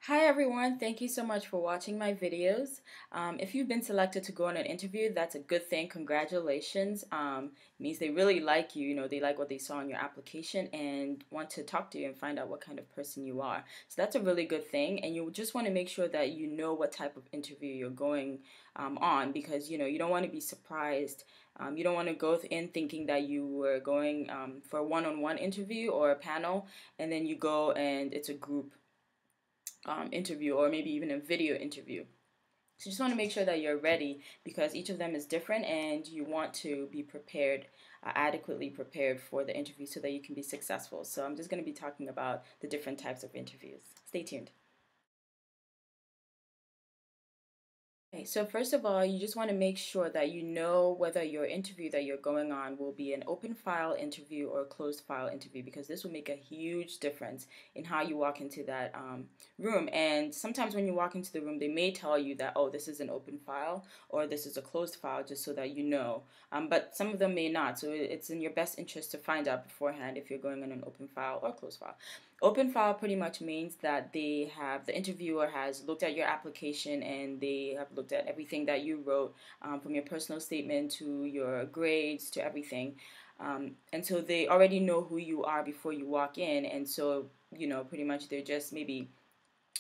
Hi everyone, thank you so much for watching my videos. If you've been selected to go on an interview, that's a good thing. Congratulations. It means they really like you, they like what they saw in your application and want to talk to you and find out what kind of person you are. So that's a really good thing, and you just want to make sure that you know what type of interview you're going on, because you don't want to be surprised. You don't want to go in thinking that you were going for a one-on-one interview or a panel, and then you go and it's a group interview, or maybe even a video interview. So you just want to make sure that you're ready, because each of them is different and you want to be prepared, adequately prepared for the interview so that you can be successful. So I'm just going to be talking about the different types of interviews. Stay tuned. Okay, so first of all, you just want to make sure that you know whether your interview that you're going on will be an open file interview or a closed file interview, because this will make a huge difference in how you walk into that room. And sometimes when you walk into the room, they may tell you that, oh, this is an open file or this is a closed file, just so that you know. But some of them may not, so it's in your best interest to find out beforehand if you're going on an open file or closed file. Open file pretty much means that the interviewer has looked at your application and they have looked at everything that you wrote, from your personal statement to your grades to everything. And so they already know who you are before you walk in. And so, pretty much they're just maybe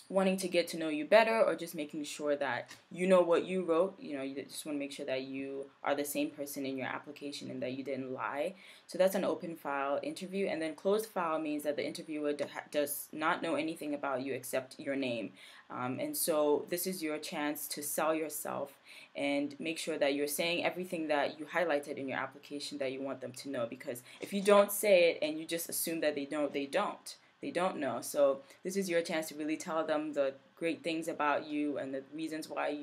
wanting to get to know you better, or just making sure that you know what you wrote. You just want to make sure that you are the same person in your application and that you didn't lie. So that's an open file interview. And then closed file means that the interviewer does not know anything about you except your name. And so this is your chance to sell yourself and make sure that you're saying everything that you highlighted in your application that you want them to know, because if you don't say it and you just assume that they don't know. So this is your chance to really tell them the great things about you and the reasons why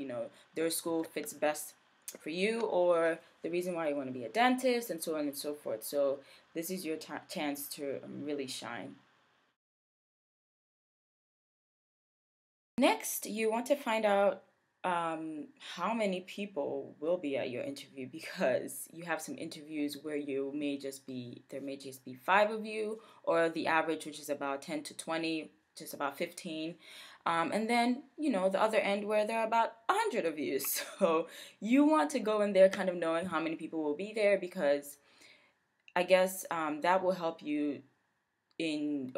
their school fits best for you, or the reason why you want to be a dentist, and so on and so forth. So this is your chance to really shine. Next, you want to find out how many people will be at your interview, because you have some interviews where there may just be 5 of you, or the average, which is about 10 to 20, just about 15. And then, the other end where there are about 100 of you. So you want to go in there kind of knowing how many people will be there, because I guess that will help you in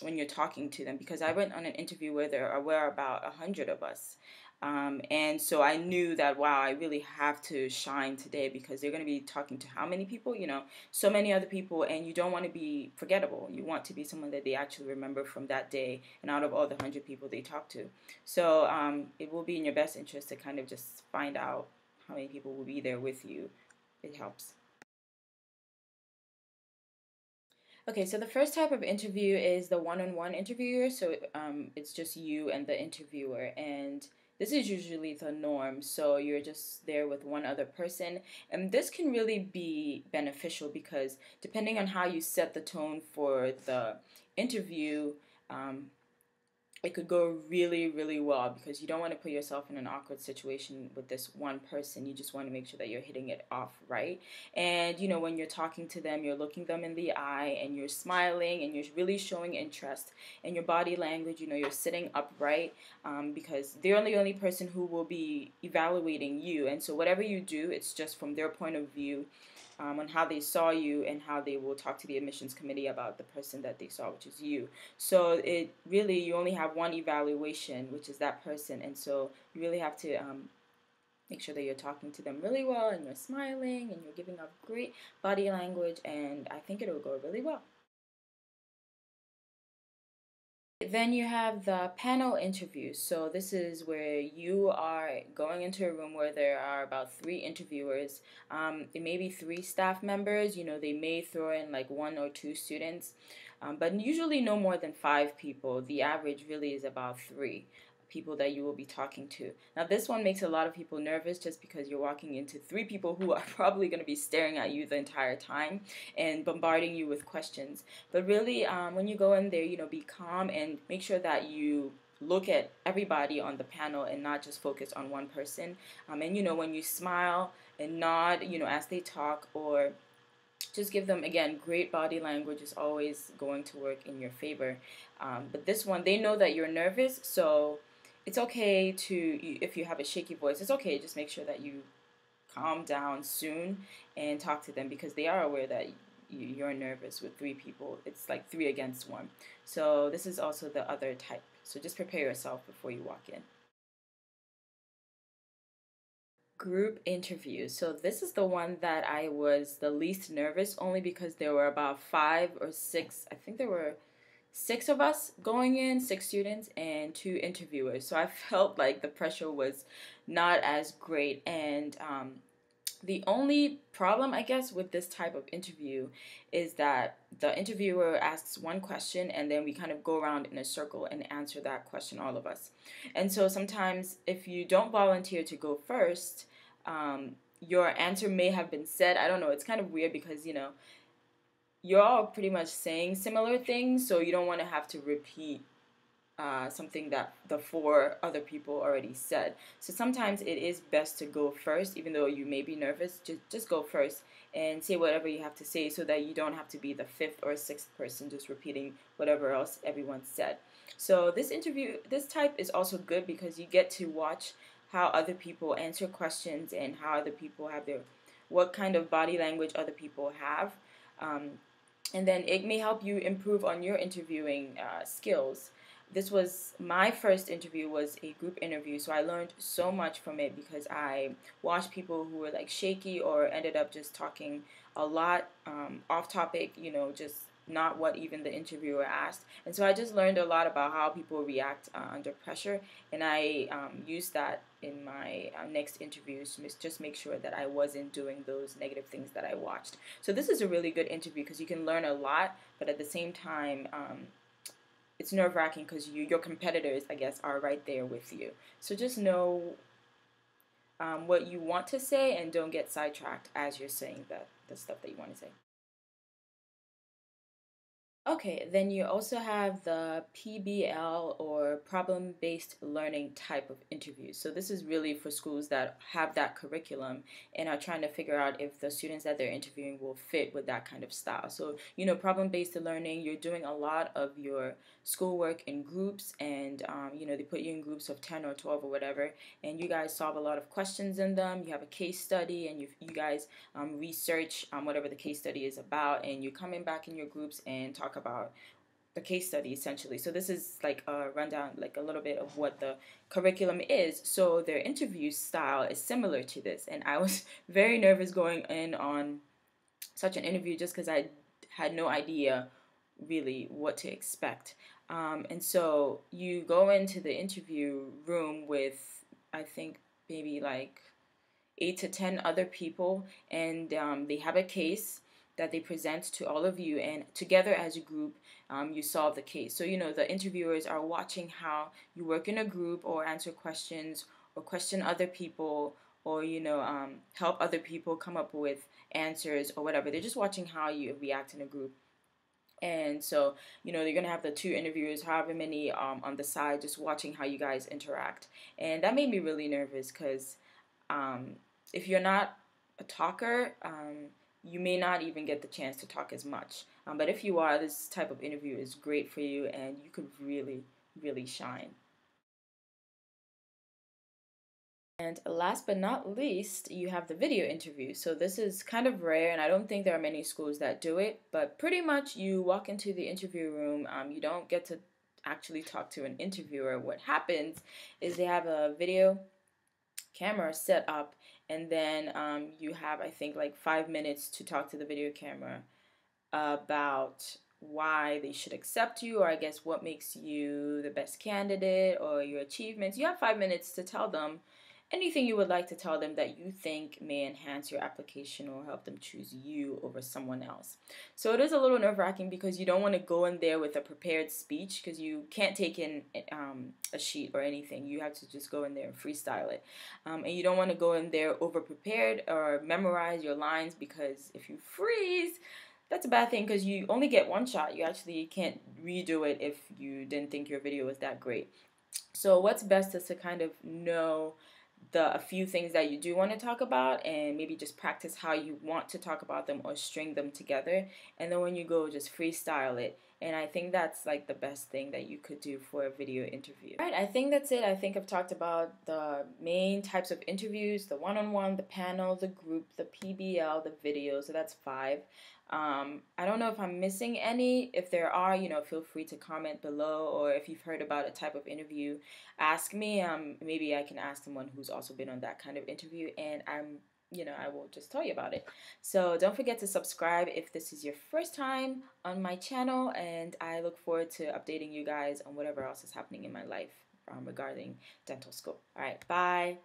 when you're talking to them, because I went on an interview where there were about 100 of us, and so I knew that, wow, I really have to shine today, because they're going to be talking to how many people, so many other people, and you don't want to be forgettable. You want to be someone that they actually remember from that day and out of all the 100 people they talk to. So it will be in your best interest to kind of just find out how many people will be there with you. It helps. Okay, so the first type of interview is the one-on-one interviewer. So it's just you and the interviewer, and this is usually the norm. So you're just there with one other person, and this can really be beneficial, because depending on how you set the tone for the interview, um, it could go really, really well, because you don't want to put yourself in an awkward situation with this one person. You just want to make sure that you're hitting it off right. And, when you're talking to them, you're looking them in the eye and you're smiling and you're really showing interest. And your body language, you're sitting upright, because they're the only person who will be evaluating you. And so whatever you do, it's just from their point of view, on how they saw you and how they will talk to the admissions committee about the person that they saw, which is you. So you only have one evaluation, which is that person, and so you really have to make sure that you're talking to them really well, and you're smiling and you're giving up great body language, and I think it'll go really well. Then you have the panel interview. So this is where you are going into a room where there are about 3 interviewers. It may be 3 staff members. They may throw in like 1 or 2 students, but usually no more than 5 people. The average really is about 3 people that you will be talking to. Now this one makes a lot of people nervous, just because you're walking into 3 people who are probably going to be staring at you the entire time and bombarding you with questions. But really, when you go in there, be calm and make sure that you look at everybody on the panel and not just focus on one person. And when you smile and nod, as they talk, or just give them, again, great body language is always going to work in your favor. But this one, they know that you're nervous, so it's okay to, if you have a shaky voice, it's okay. Just make sure that you calm down soon and talk to them, because they are aware that you're nervous with three people. It's like three against one. So this is also the other type. So just prepare yourself before you walk in. Group interview. So this is the one that I was the least nervous, only because there were about 5 or 6, I think there were 6 of us going in, 6 students and 2 interviewers. So I felt like the pressure was not as great. And the only problem, I guess, with this type of interview is that the interviewer asks one question and then we kind of go around in a circle and answer that question, all of us. And so sometimes if you don't volunteer to go first, your answer may have been said. I don't know. It's kind of weird because, you're all pretty much saying similar things, so you don't want to have to repeat something that the 4 other people already said. So sometimes it is best to go first, even though you may be nervous. Just go first and say whatever you have to say, so that you don't have to be the 5th or 6th person just repeating whatever else everyone said. So this type is also good because you get to watch how other people answer questions and how other people have what kind of body language other people have. Um, and then it may help you improve on your interviewing skills. This was my first interview, was a group interview, so I learned so much from it because I watched people who were like shaky or ended up just talking a lot off topic, just not what even the interviewer asked. And so I just learned a lot about how people react under pressure, and I used that in my next interviews to just make sure that I wasn't doing those negative things that I watched. So this is a really good interview because you can learn a lot, but at the same time, it's nerve-wracking because your competitors, I guess, are right there with you. So just know what you want to say and don't get sidetracked as you're saying the stuff that you want to say. Okay, then you also have the PBL, or problem-based learning type of interviews. So this is really for schools that have that curriculum and are trying to figure out if the students that they're interviewing will fit with that kind of style. So, problem-based learning, you're doing a lot of your schoolwork in groups, and they put you in groups of 10 or 12 or whatever, and you guys solve a lot of questions in them. You have a case study, and you guys research whatever the case study is about, and you're coming back in your groups and talk about the case study essentially. So this is like a rundown, like a little bit of what the curriculum is. So their interview style is similar to this, and I was very nervous going in on such an interview just because I had no idea really what to expect. And so you go into the interview room with, I think, maybe like 8 to 10 other people, and they have a case that they present to all of you, and together as a group, you solve the case. So, the interviewers are watching how you work in a group, or answer questions, or question other people, or, help other people come up with answers or whatever. They're just watching how you react in a group. And so, they're going to have the 2 interviewers, however many on the side, just watching how you guys interact. And that made me really nervous because if you're not a talker, you may not even get the chance to talk as much. But if you are, this type of interview is great for you, and you could really, really shine. And last but not least, you have the video interview. So this is kind of rare, and I don't think there are many schools that do it, but pretty much you walk into the interview room, you don't get to actually talk to an interviewer. What happens is they have a video camera set up, and then you have, I think, like 5 minutes to talk to the video camera about why they should accept you, or I guess what makes you the best candidate, or your achievements. You have 5 minutes to tell them anything you would like to tell them that you think may enhance your application or help them choose you over someone else. So it is a little nerve-wracking because you don't want to go in there with a prepared speech, because you can't take in a sheet or anything. You have to just go in there and freestyle it. And you don't want to go in there over-prepared or memorize your lines, because if you freeze, that's a bad thing, because you only get one shot. You actually can't redo it if you didn't think your video was that great. So what's best is to kind of know a few things that you do want to talk about, and maybe just practice how you want to talk about them or string them together. And then when you go, just freestyle it. And I think that's like the best thing that you could do for a video interview. All right, I think that's it. I think I've talked about the main types of interviews: the one-on-one, the panel, the group, the PBL, the video. So that's 5. I don't know if I'm missing any. If there are, feel free to comment below, or if you've heard about a type of interview, ask me. Maybe I can ask someone who's also been on that kind of interview, and I will just tell you about it. So don't forget to subscribe if this is your first time on my channel, and I look forward to updating you guys on whatever else is happening in my life regarding dental school. All right, bye.